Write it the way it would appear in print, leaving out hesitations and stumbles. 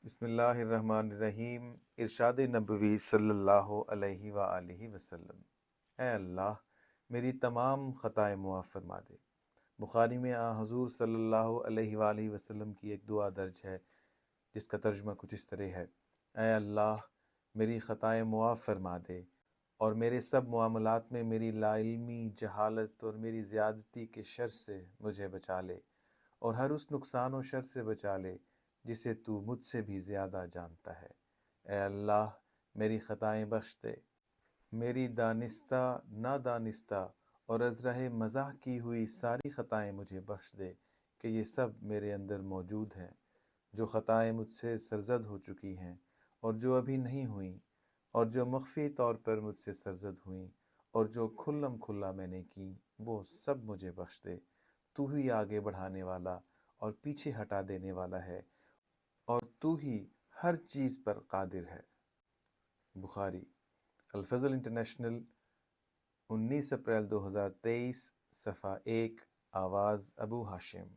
بسم اللہ الرحمن الرحیم۔ ارشاد نبوی صلی اللہ علیہ وآلہ وسلم۔ اے اللہ میری تمام خطائیں معاف فرما دے۔ بخاری میں حضور صلی اللہ علیہ وآلہ وسلم کی ایک دعا درج ہے جس کا ترجمہ کچھ اس طرح ہے: اے اللہ میری خطائیں معاف فرما دے اور میرے سب معاملات میں میری لا علمی، جہالت اور میری زیادتی کے شر سے مجھے بچا لے، اور ہر اس نقصان و شر سے بچا لے جسے تو مجھ سے بھی زیادہ جانتا ہے۔ اے اللہ میری خطائیں بخش دے، میری دانستہ، نادانستہ اور از رہ مزاح کی ہوئی ساری خطائیں مجھے بخش دے کہ یہ سب میرے اندر موجود ہیں، جو خطائیں مجھ سے سرزد ہو چکی ہیں اور جو ابھی نہیں ہوئیں، اور جو مخفی طور پر مجھ سے سرزد ہوئیں اور جو کھلم کھلا میں نے کی، وہ سب مجھے بخش دے۔ تو ہی آگے بڑھانے والا اور پیچھے ہٹا دینے والا ہے، اور تو ہی ہر چیز پر قادر ہے۔ بخاری۔ الفضل انٹرنیشنل، 19 اپریل 2023، صفحہ 1، آواز ابو ہاشم۔